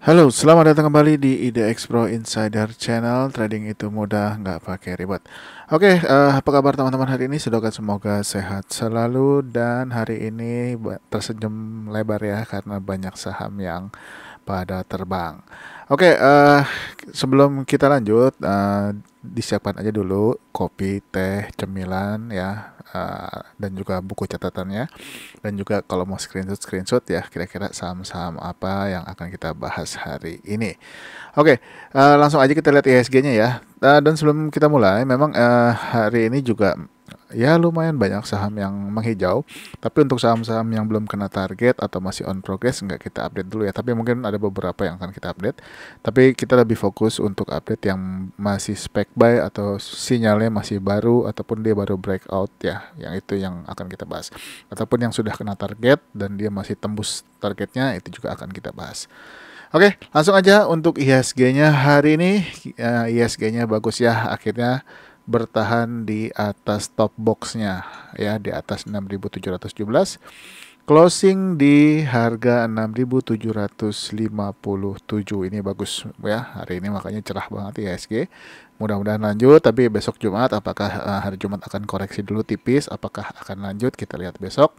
Halo, selamat datang kembali di IDX Pro Insider Channel. Trading itu mudah, nggak pakai ribet. Oke, apa kabar teman-teman hari ini? Semoga sehat selalu dan hari ini tersenyum lebar ya karena banyak saham yang pada terbang. Oke, sebelum kita lanjut, disiapkan aja dulu kopi, teh, cemilan ya, dan juga buku catatannya. Dan juga kalau mau screenshot ya, kira-kira saham-saham apa yang akan kita bahas hari ini. Oke, langsung aja kita lihat IHSG-nya ya. Dan sebelum kita mulai, memang hari ini juga ya lumayan banyak saham yang menghijau. Tapi untuk saham-saham yang belum kena target atau masih on progress nggak kita update dulu ya. Tapi mungkin ada beberapa yang akan kita update. Tapi kita lebih fokus untuk update yang masih spec buy atau sinyalnya masih baru ataupun dia baru breakout ya. Yang itu yang akan kita bahas. Ataupun yang sudah kena target dan dia masih tembus targetnya, itu juga akan kita bahas. Oke, langsung aja untuk IHSG-nya hari ini. IHSG-nya bagus ya, akhirnya bertahan di atas top box-nya ya, di atas 6.717. Closing di harga 6.757. Ini bagus ya, hari ini makanya cerah banget IHSG. Mudah-mudahan lanjut, tapi besok Jumat apakah hari Jumat akan koreksi dulu tipis, apakah akan lanjut, kita lihat besok.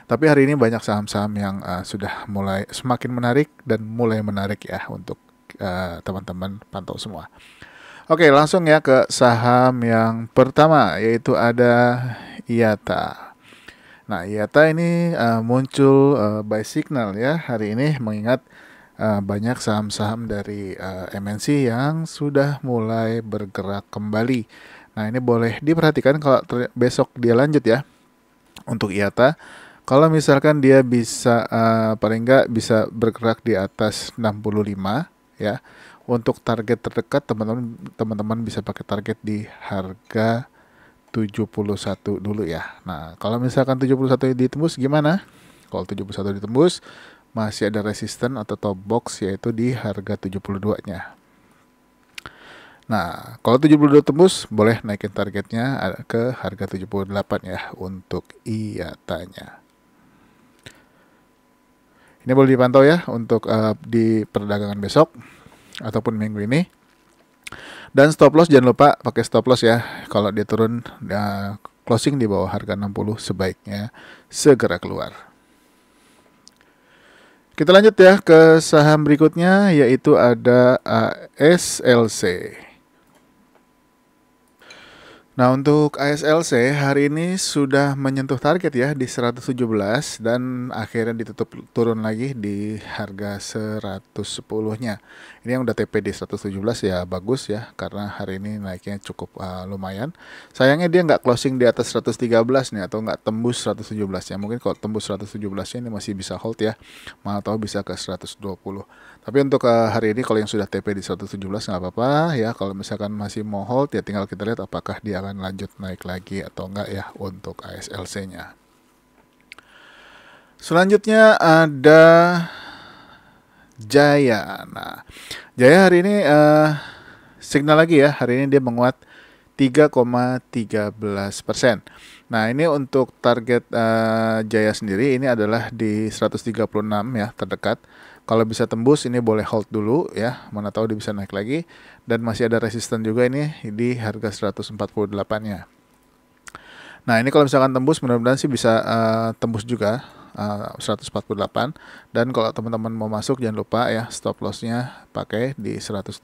Tapi hari ini banyak saham-saham yang sudah mulai semakin menarik dan mulai menarik ya untuk teman-teman pantau semua. Oke, langsung ya ke saham yang pertama, yaitu ada IATA. Nah, IATA ini muncul buy signal ya hari ini, mengingat banyak saham-saham dari MNC yang sudah mulai bergerak kembali. Nah, ini boleh diperhatikan kalau besok dia lanjut ya untuk IATA. Kalau misalkan dia bisa paling nggak bisa bergerak di atas 65 ya. Untuk target terdekat teman-teman bisa pakai target di harga 71 dulu ya. Nah, kalau misalkan 71 ditembus gimana? Kalau 71 ditembus masih ada resisten atau top box yaitu di harga 72-nya. Nah, kalau 72 tembus boleh naikin targetnya ke harga 78 ya untuk IATA-nya. Ini boleh dipantau ya untuk di perdagangan besok ataupun minggu ini. Dan stop loss jangan lupa pakai stop loss ya. Kalau dia turun closing di bawah harga 60 sebaiknya segera keluar. Kita lanjut ya ke saham berikutnya yaitu ada ASLC. Nah, untuk ASLC hari ini sudah menyentuh target ya di 117 dan akhirnya ditutup turun lagi di harga 110-nya. Ini yang udah TP di 117 ya bagus ya karena hari ini naiknya cukup lumayan. Sayangnya dia nggak closing di atas 113 nih atau nggak tembus 117 ya. Mungkin kalau tembus 117 ini masih bisa hold ya. Mana tahu bisa ke 120. Tapi untuk hari ini kalau yang sudah TP di 117 nggak apa-apa ya. Kalau misalkan masih mau hold ya tinggal kita lihat apakah dia akan lanjut naik lagi atau enggak ya untuk ASLC-nya. Selanjutnya ada Jaya. Nah, Jaya hari ini signal lagi ya. Hari ini dia menguat 3,13%. Nah, ini untuk target Jaya sendiri ini adalah di 136 ya terdekat. Kalau bisa tembus ini boleh hold dulu ya, mana tahu dia bisa naik lagi. Dan masih ada resisten juga ini di harga 148-nya. Nah, ini kalau misalkan tembus mudah-mudahan sih bisa tembus juga 148. Dan kalau teman-teman mau masuk jangan lupa ya stop lossnya pakai di 124.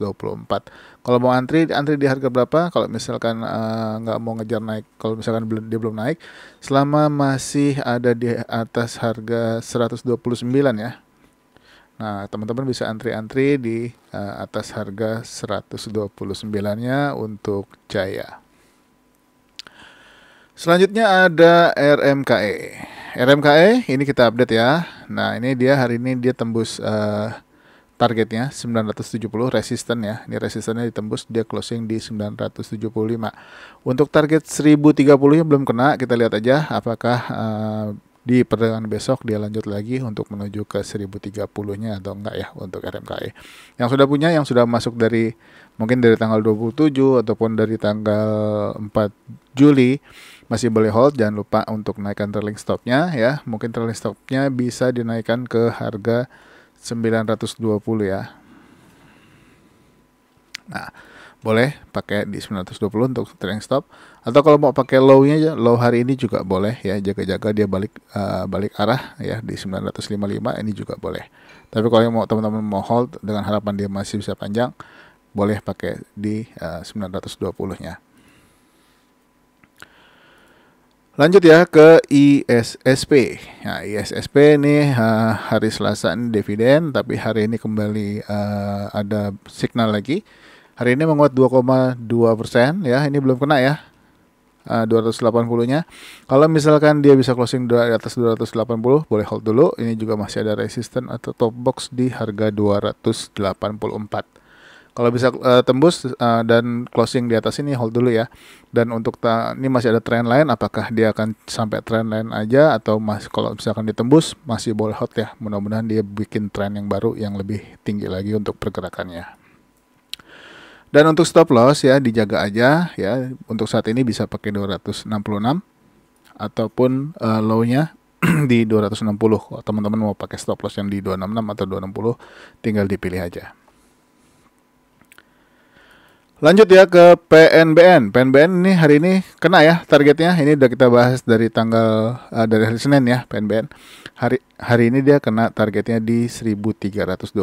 Kalau mau antri di harga berapa? Kalau misalkan nggak mau ngejar naik, kalau misalkan dia belum naik, selama masih ada di atas harga 129 ya. Nah, teman-teman bisa antri-antri di atas harga 129-nya untuk Jaya. Selanjutnya ada RMKE. RMKE ini kita update ya. Nah, ini dia hari ini dia tembus targetnya 970 resisten ya. Ini resistennya ditembus, dia closing di 975. Untuk target 1030-nya belum kena, kita lihat aja apakah di perdagangan besok dia lanjut lagi untuk menuju ke 1030-nya atau enggak ya untuk RMKE. Yang sudah punya, yang sudah masuk dari mungkin dari tanggal 27 ataupun dari tanggal 4 Juli masih boleh hold. Jangan lupa untuk naikkan trailing stopnya ya. Mungkin trailing stopnya bisa dinaikkan ke harga 920 ya. Nah, boleh pakai di 920 untuk trailing stop, atau kalau mau pakai low-nya, low hari ini juga boleh ya, jaga-jaga dia balik arah ya di 955 ini juga boleh. Tapi kalau mau teman-teman mau hold dengan harapan dia masih bisa panjang, boleh pakai di 920-nya. Lanjut ya ke ISSP. Nah, ISSP ini hari Selasa ini dividen, tapi hari ini kembali ada signal lagi. Hari ini menguat 2,2% ya, ini belum kena ya 280-nya. Kalau misalkan dia bisa closing di atas 280, boleh hold dulu. Ini juga masih ada resisten atau top box di harga 284. Kalau bisa tembus dan closing di atas ini, hold dulu ya. Dan untuk ini masih ada trend lain, apakah dia akan sampai trend lain aja atau kalau misalkan ditembus masih boleh hold ya. Mudah-mudahan dia bikin trend yang baru yang lebih tinggi lagi untuk pergerakannya. Dan untuk stop loss ya dijaga aja ya. Untuk saat ini bisa pakai 266 ataupun low-nya di 260. Kalau teman-teman mau pakai stop loss yang di 266 atau 260, tinggal dipilih aja. Lanjut ya ke PNBN. PNBN ini hari ini kena ya targetnya. Ini udah kita bahas dari dari hari Senin ya PNBN. Hari ini dia kena targetnya di 1325.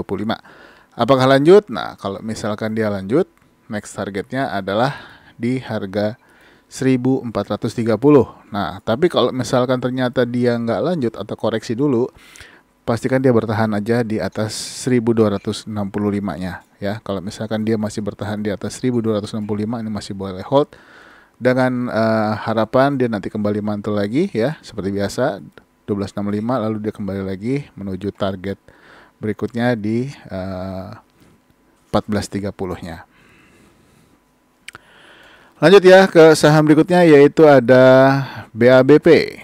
Apakah lanjut? Nah, kalau misalkan dia lanjut, next targetnya adalah di harga 1430. Nah, tapi kalau misalkan ternyata dia nggak lanjut atau koreksi dulu, pastikan dia bertahan aja di atas 1265-nya ya. Kalau misalkan dia masih bertahan di atas 1265, ini masih boleh hold dengan harapan dia nanti kembali mantul lagi ya, seperti biasa 1265, lalu dia kembali lagi menuju target berikutnya di 1430-nya. Lanjut ya ke saham berikutnya, yaitu ada BABP.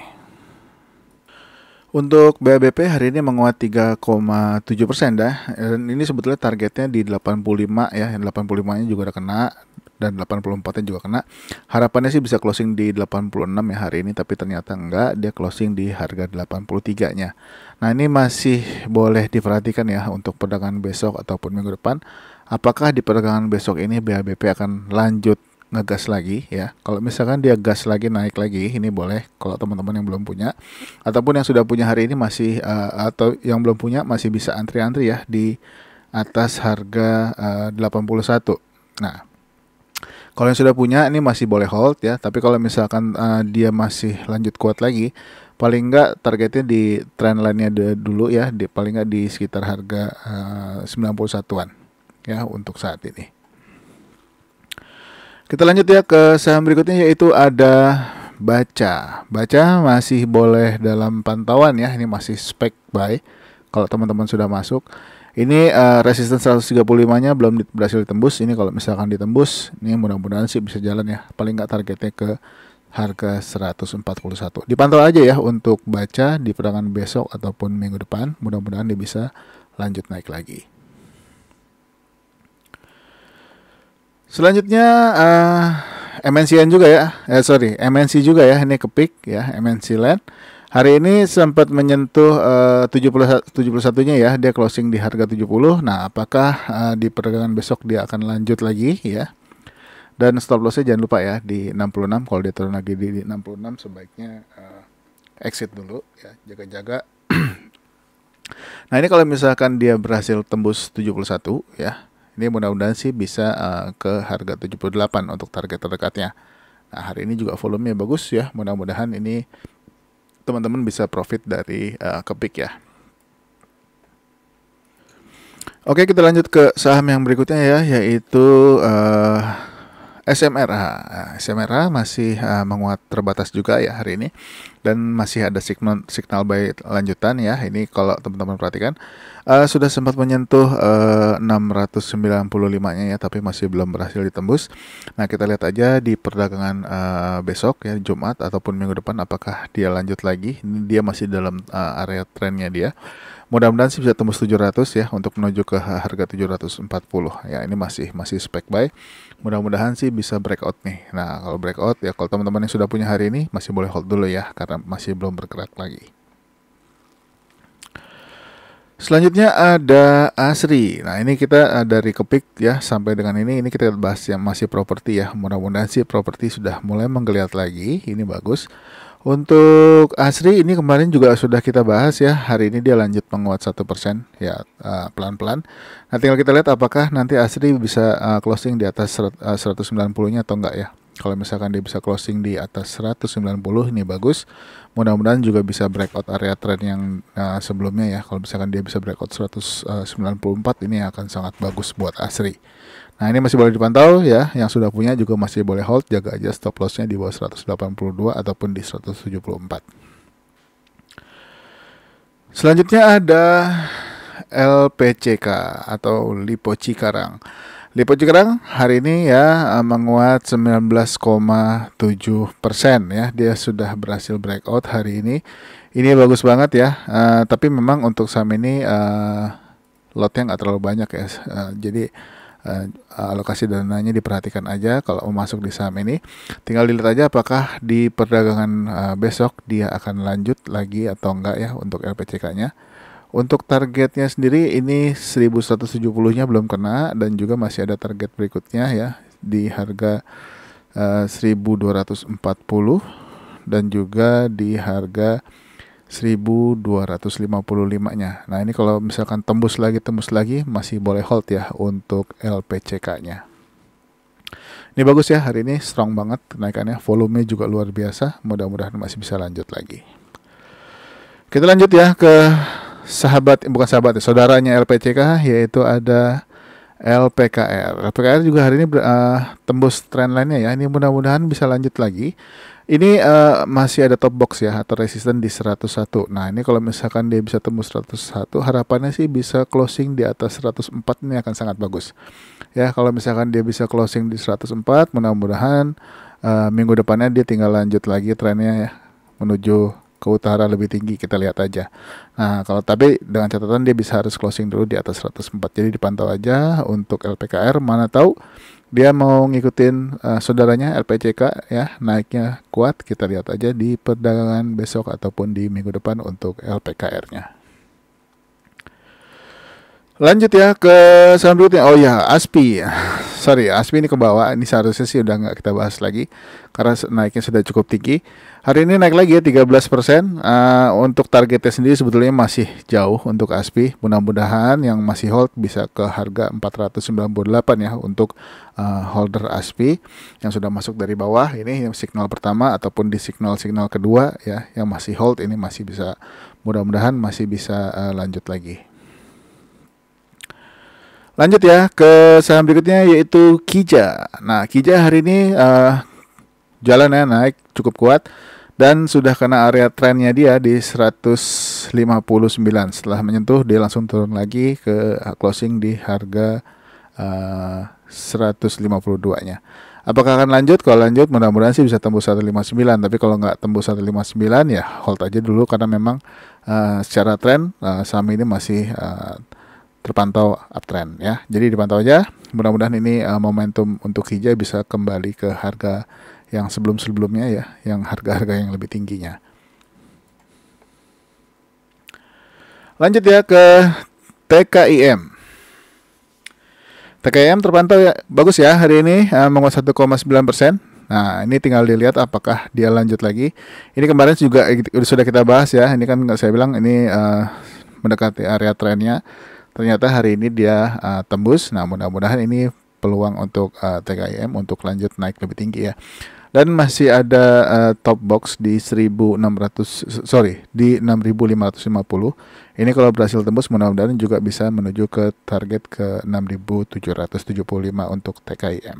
Untuk BABP hari ini menguat 3,7% dah. Dan ini sebetulnya targetnya di 85 ya. Yang 85-nya juga udah kena dan 84-nya juga kena. Harapannya sih bisa closing di 86 ya hari ini, tapi ternyata enggak, dia closing di harga 83-nya. Nah, ini masih boleh diperhatikan ya untuk perdagangan besok ataupun minggu depan. Apakah di perdagangan besok ini BABP akan lanjut ngegas lagi ya. Kalau misalkan dia gas lagi, naik lagi, ini boleh kalau teman-teman yang belum punya, ataupun yang sudah punya hari ini masih atau yang belum punya masih bisa antri-antri ya di atas harga 81. Nah, kalau yang sudah punya ini masih boleh hold ya, tapi kalau misalkan dia masih lanjut kuat lagi, paling enggak targetnya di trend line-nya dulu ya, paling enggak di sekitar harga 91-an ya untuk saat ini. Kita lanjut ya ke saham berikutnya, yaitu ada Baca. Baca masih boleh dalam pantauan ya, ini masih spec buy kalau teman-teman sudah masuk. Ini resistance 135-nya belum berhasil ditembus. Ini kalau misalkan ditembus, ini mudah-mudahan sih bisa jalan ya. Paling nggak targetnya ke harga 141. Dipantau aja ya untuk Baca di perdagangan besok ataupun minggu depan. Mudah-mudahan dia bisa lanjut naik lagi. Selanjutnya MNCN juga ya. MNC juga ya. Ini kepik ya, MNC Land. Hari ini sempat menyentuh 71-nya ya, dia closing di harga 70. Nah, apakah di perdagangan besok dia akan lanjut lagi ya? Dan stop lossnya jangan lupa ya di 66. Kalau dia turun lagi di 66, sebaiknya exit dulu ya, jaga-jaga. Nah, ini kalau misalkan dia berhasil tembus 71 ya, ini mudah-mudahan sih bisa ke harga 78 untuk target terdekatnya. Nah, hari ini juga volumenya bagus ya, mudah-mudahan ini teman-teman bisa profit dari kepik ya. Oke, kita lanjut ke saham yang berikutnya ya, yaitu SMRA. SMRA masih menguat terbatas juga ya hari ini, dan masih ada signal buy lanjutan ya. Ini kalau teman-teman perhatikan sudah sempat menyentuh 695-nya ya, tapi masih belum berhasil ditembus. Nah, kita lihat aja di perdagangan besok ya, Jumat ataupun minggu depan, apakah dia lanjut lagi. Ini dia masih dalam area trennya dia. Mudah-mudahan sih bisa tembus 700 ya untuk menuju ke harga 740 ya. Ini masih spec buy. Mudah-mudahan sih bisa breakout nih. Nah, kalau breakout ya, kalau teman-teman yang sudah punya hari ini masih boleh hold dulu ya, karena masih belum bergerak lagi. Selanjutnya ada ASRI. Nah, ini kita dari Kepik ya sampai dengan ini kita bahas yang masih properti ya. Mudah-mudahan sih properti sudah mulai menggeliat lagi. Ini bagus. Untuk ASRI ini kemarin juga sudah kita bahas ya. Hari ini dia lanjut menguat 1% ya, pelan-pelan. Nah, tinggal kita lihat apakah nanti ASRI bisa closing di atas 190-nya atau enggak ya. Kalau misalkan dia bisa closing di atas 190 ini bagus. Mudah-mudahan juga bisa breakout area trend yang sebelumnya ya. Kalau misalkan dia bisa breakout 194 ini akan sangat bagus buat ASRI. Nah, ini masih boleh dipantau ya. Yang sudah punya juga masih boleh hold, jaga aja stop lossnya di bawah 182 ataupun di 174. Selanjutnya ada LPCK atau Lipo Cikarang. Lipo Cikarang hari ini ya menguat 19,7% ya. Dia sudah berhasil breakout hari ini. Ini bagus banget ya. Tapi memang untuk saham ini lotnya nggak terlalu banyak ya. Jadi alokasi dananya diperhatikan aja kalau mau masuk di saham ini. Tinggal dilihat aja apakah di perdagangan besok dia akan lanjut lagi atau enggak ya untuk LPCK-nya. Untuk targetnya sendiri ini 1170-nya belum kena dan juga masih ada target berikutnya ya di harga 1240 dan juga di harga 1255-nya. Nah, ini kalau misalkan tembus lagi masih boleh hold ya untuk LPCK-nya. Ini bagus ya, hari ini strong banget kenaikannya, volumenya juga luar biasa. Mudah-mudahan masih bisa lanjut lagi. Kita lanjut ya ke saudaranya LPCK, yaitu ada LPKR. LPKR juga hari ini tembus trendline-nya ya. Ini mudah-mudahan bisa lanjut lagi. Ini masih ada top box ya atau resisten di 101. Nah, ini kalau misalkan dia bisa tembus 101, harapannya sih bisa closing di atas 104, ini akan sangat bagus. Ya, kalau misalkan dia bisa closing di 104, mudah-mudahan minggu depannya dia tinggal lanjut lagi trennya ya menuju ke utara lebih tinggi, kita lihat aja. Nah, kalau tapi dengan catatan dia bisa harus closing dulu di atas 104. Jadi dipantau aja untuk LPKR, mana tahu dia mau ngikutin saudaranya LPCK ya, naiknya kuat. Kita lihat aja di perdagangan besok ataupun di minggu depan untuk LPKR-nya. Lanjut ya ke saham berikutnya. Oh ya, ASPI. Sorry, ASPI ini ke bawah. Ini seharusnya sih udah nggak kita bahas lagi karena naiknya sudah cukup tinggi. Hari ini naik lagi ya 13%. Untuk targetnya sendiri sebetulnya masih jauh untuk ASPI. Mudah-mudahan yang masih hold bisa ke harga 498 ya untuk holder ASPI yang sudah masuk dari bawah. Ini yang signal pertama ataupun di signal kedua ya yang masih hold ini masih bisa, mudah-mudahan masih bisa lanjut lagi. Lanjut ya ke saham berikutnya yaitu KIJA. Nah, KIJA hari ini jalan ya naik cukup kuat dan sudah kena area trennya dia di 159. Setelah menyentuh dia langsung turun lagi ke closing di harga 152-nya. Apakah akan lanjut? Kalau lanjut mudah-mudahan sih bisa tembus 159, tapi kalau nggak tembus 159 ya hold aja dulu karena memang secara tren saham ini masih terpantau uptrend ya. Jadi dipantau aja. Mudah-mudahan ini momentum untuk KIJA bisa kembali ke harga yang sebelum-sebelumnya ya, yang harga-harga yang lebih tingginya. Lanjut ya ke TKIM. TKIM terpantau ya bagus ya hari ini menguat 1,9%. Nah, ini tinggal dilihat apakah dia lanjut lagi. Ini kemarin juga sudah kita bahas ya. Ini kan saya bilang ini mendekati area trennya. Ternyata hari ini dia tembus. Nah, mudah-mudahan ini peluang untuk TKIM untuk lanjut naik lebih tinggi ya. Dan masih ada top box di 6.550. Ini kalau berhasil tembus mudah-mudahan juga bisa menuju ke target ke 6.775 untuk TKIM.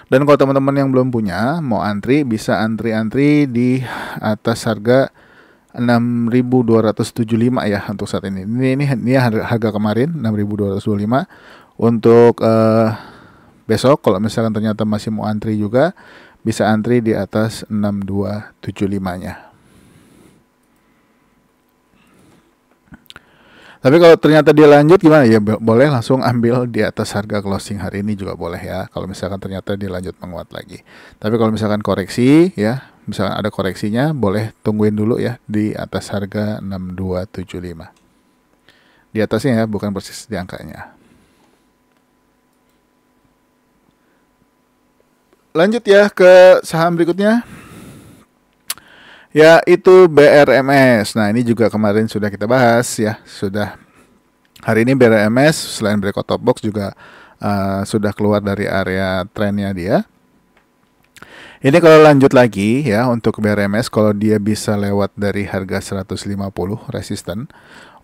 Dan kalau teman-teman yang belum punya mau antri, bisa antri di atas harga 6.275 ya untuk saat ini. Ini harga kemarin 6.225 untuk besok. Kalau misalkan ternyata masih mau antri juga bisa antri di atas 6.275-nya. Tapi kalau ternyata dia lanjut gimana ya, boleh langsung ambil di atas harga closing hari ini juga boleh ya. Kalau misalkan ternyata dia lanjut menguat lagi. Tapi kalau misalkan koreksi ya, misalkan ada koreksinya boleh tungguin dulu ya di atas harga 6.275. di atasnya ya, bukan persis di angkanya. Lanjut ya ke saham berikutnya, yaitu BRMS. Nah, ini juga kemarin sudah kita bahas ya, hari ini BRMS selain breakout top box juga sudah keluar dari area trennya dia. Ini kalau lanjut lagi ya untuk BRMS, kalau dia bisa lewat dari harga 150 resisten,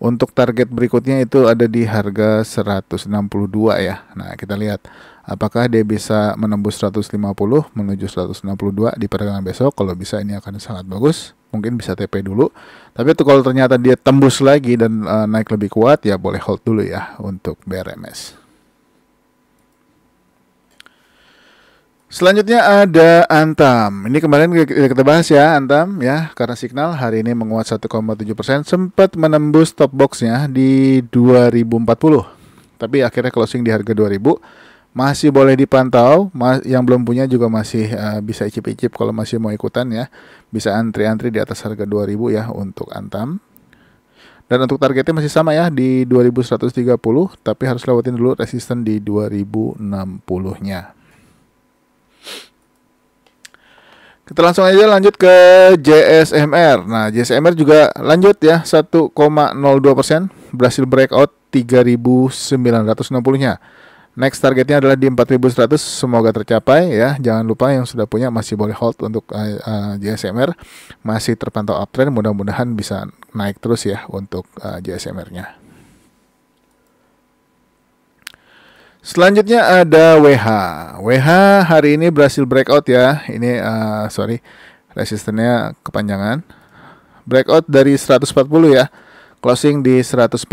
untuk target berikutnya itu ada di harga 162 ya. Nah, kita lihat apakah dia bisa menembus 150 menuju 162 di perdagangan besok. Kalau bisa ini akan sangat bagus. Mungkin bisa TP dulu. Tapi itu kalau ternyata dia tembus lagi dan naik lebih kuat, ya boleh hold dulu ya untuk BRMS. Selanjutnya ada Antam. Ini kemarin kita bahas ya Antam ya, karena signal hari ini menguat 1,7%, sempat menembus top boxnya di 2040. Tapi akhirnya closing di harga 2000. Masih boleh dipantau, yang belum punya juga masih bisa icip-icip kalau masih mau ikutan ya. Bisa antri-antri di atas harga 2000 ya untuk Antam. Dan untuk targetnya masih sama ya di 2130, tapi harus lewatin dulu resisten di 2060-nya. Kita langsung aja lanjut ke JSMR. Nah, JSMR juga lanjut ya, 1,02%, berhasil breakout 3.960-nya. Next targetnya adalah di 4.100, semoga tercapai ya. Jangan lupa yang sudah punya masih boleh hold untuk JSMR. Masih terpantau uptrend, mudah-mudahan bisa naik terus ya untuk JSMR-nya. Selanjutnya ada WH. WH hari ini berhasil breakout ya. Ini resistennya kepanjangan. Breakout dari 140 ya. Closing di 149.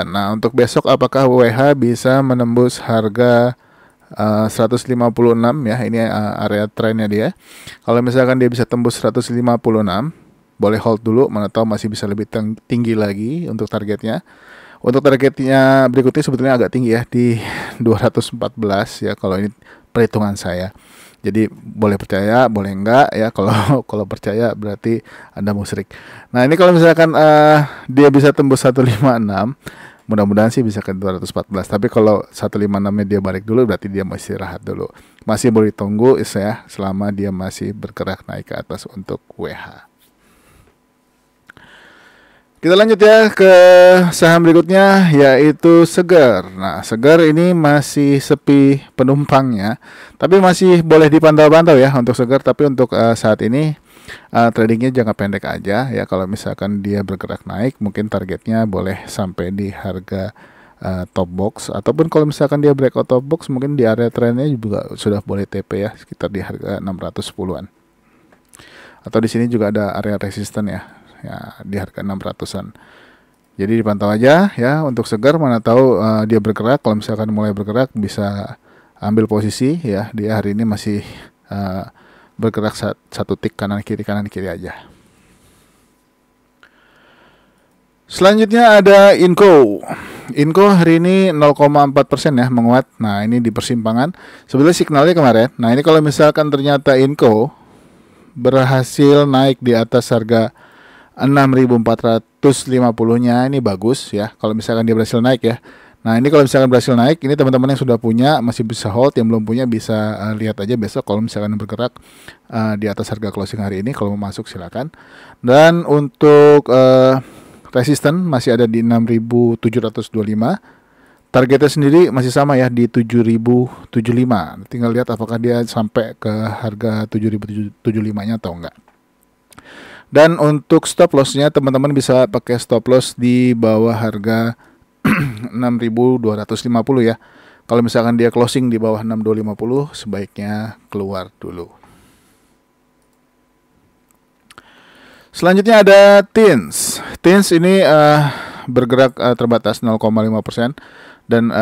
Nah, untuk besok apakah WH bisa menembus harga 156 ya. Ini area trennya dia. Kalau misalkan dia bisa tembus 156, boleh hold dulu, mana tahu masih bisa lebih tinggi lagi untuk targetnya. Untuk targetnya berikutnya sebetulnya agak tinggi ya, di 214 ya kalau ini perhitungan saya. Jadi boleh percaya, boleh enggak ya. Kalau percaya berarti Anda musyrik. Nah, ini kalau misalkan dia bisa tembus 156, mudah-mudahan sih bisa ke 214. Tapi kalau 156-nya dia balik dulu, berarti dia masih rahat dulu. Masih boleh tunggu ya selama dia masih bergerak naik ke atas untuk WH. Kita lanjut ya ke saham berikutnya, yaitu Segar. Nah, Segar ini masih sepi penumpangnya, tapi masih boleh dipantau-pantau ya untuk Segar. Tapi untuk saat ini tradingnya jangka pendek aja ya. Kalau misalkan dia bergerak naik, mungkin targetnya boleh sampai di harga top box, ataupun kalau misalkan dia breakout top box, mungkin di area trennya juga sudah boleh TP ya, sekitar di harga 610-an. Atau di sini juga ada area resisten ya di harga 600-an. Jadi dipantau aja ya untuk Segar, mana tahu dia bergerak. Kalau misalkan mulai bergerak bisa ambil posisi ya. Dia hari ini masih bergerak satu tick kanan kiri aja. Selanjutnya ada Inco. Inco hari ini 0,4% ya menguat. Nah, ini di persimpangan. Sebenarnya signalnya kemarin. Nah, ini kalau misalkan ternyata Inco berhasil naik di atas harga 6.450-nya, ini bagus ya kalau misalkan dia berhasil naik ya. Nah, ini kalau misalkan berhasil naik, ini teman-teman yang sudah punya masih bisa hold, yang belum punya bisa lihat aja besok kalau misalkan bergerak di atas harga closing hari ini. Kalau mau masuk silakan. Dan untuk resisten masih ada di 6.725. Targetnya sendiri masih sama ya di 7.075. Tinggal lihat apakah dia sampai ke harga 7.075-nya atau enggak. Dan untuk stop loss-nya teman-teman bisa pakai stop loss di bawah harga 6.250 ya. Kalau misalkan dia closing di bawah 6.250, sebaiknya keluar dulu. Selanjutnya ada Tins. Tins ini bergerak terbatas 0,5% dan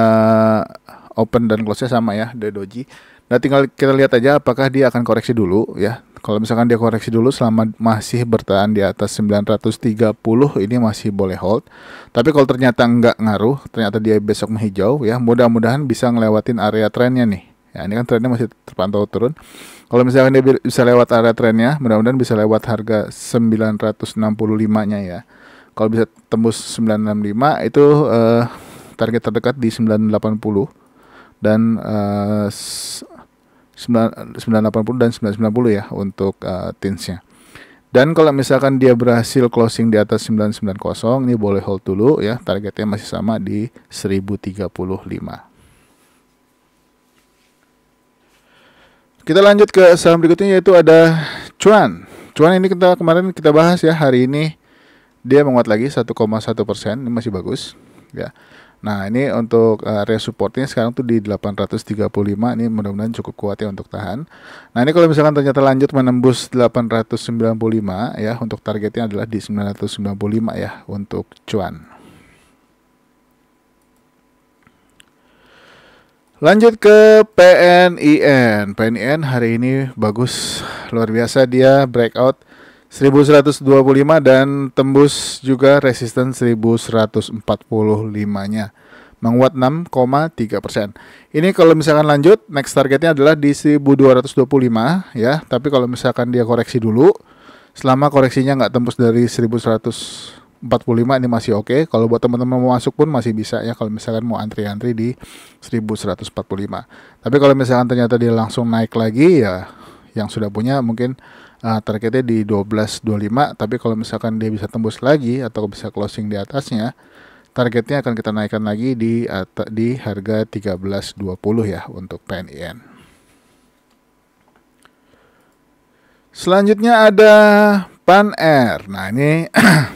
open dan close-nya sama ya, dari doji. Nah, tinggal kita lihat aja apakah dia akan koreksi dulu ya. Kalau misalkan dia koreksi dulu selama masih bertahan di atas 930, ini masih boleh hold. Tapi kalau ternyata nggak ngaruh, ternyata dia besok menghijau ya, mudah-mudahan bisa ngelewatin area trennya nih. Ya, ini kan trennya masih terpantau turun. Kalau misalkan dia bisa lewat area trennya, mudah-mudahan bisa lewat harga 965-nya ya. Kalau bisa tembus 965 itu target terdekat di 980 dan 980 dan 990 ya untuk tinsnya. Dan kalau misalkan dia berhasil closing di atas 990, ini boleh hold dulu ya, targetnya masih sama di 1035. Kita lanjut ke saham berikutnya, yaitu ada Cuan. Cuan ini kemarin kita bahas ya, hari ini dia menguat lagi 1,1%, ini masih bagus ya. Nah, ini untuk area supportnya sekarang tuh di 835, ini mudah-mudahan cukup kuat ya untuk tahan. Nah, ini kalau misalkan ternyata lanjut menembus 895 ya, untuk targetnya adalah di 995 ya untuk Cuan. Lanjut ke PNIN. PNIN hari ini bagus, luar biasa, dia breakout 1125 dan tembus juga resisten 1145-nya, menguat 6,3%. Ini kalau misalkan lanjut, next targetnya adalah di 1225 ya. Tapi kalau misalkan dia koreksi dulu, selama koreksinya nggak tembus dari 1145, ini masih oke. Kalau buat teman-teman mau masuk pun masih bisa ya, kalau misalkan mau antri-antri di 1145. Tapi kalau misalkan ternyata dia langsung naik lagi ya, yang sudah punya mungkin targetnya di 1225, tapi kalau misalkan dia bisa tembus lagi atau bisa closing di atasnya, targetnya akan kita naikkan lagi di harga 1320 ya untuk PNIN. Selanjutnya ada PAN-R. Nah, ini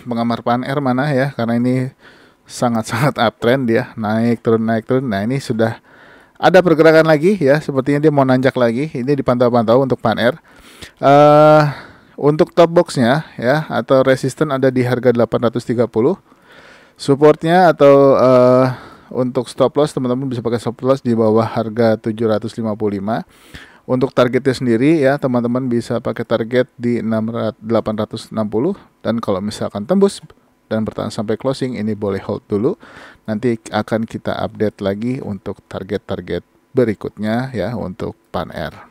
pengamar PAN-R mana ya, karena ini sangat-sangat uptrend dia, naik turun. Nah, ini sudah ada pergerakan lagi ya, sepertinya dia mau nanjak lagi. Ini dipantau-pantau untuk PAN-R. Untuk top boxnya ya, atau resisten ada di harga 830. Supportnya atau untuk stop loss, teman-teman bisa pakai stop loss di bawah harga 755. Untuk targetnya sendiri ya, teman-teman bisa pakai target di 860. Dan kalau misalkan tembus dan bertahan sampai closing, ini boleh hold dulu. Nanti akan kita update lagi untuk target-target berikutnya ya untuk PAN-R.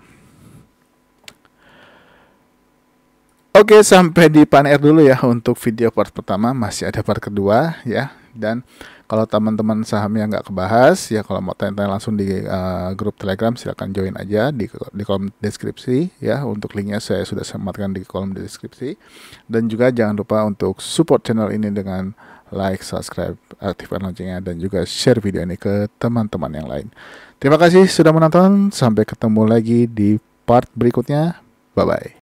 Oke, sampai di PAN-R dulu ya untuk video part pertama. Masih ada part kedua ya. Dan kalau teman-teman sahamnya nggak kebahas ya, kalau mau tanya-tanya langsung di grup Telegram, silakan join aja di kolom deskripsi ya. Untuk linknya saya sudah sematkan di kolom deskripsi. Dan juga jangan lupa untuk support channel ini dengan like, subscribe, aktifkan loncengnya, dan juga share video ini ke teman-teman yang lain. Terima kasih sudah menonton. Sampai ketemu lagi di part berikutnya. Bye-bye.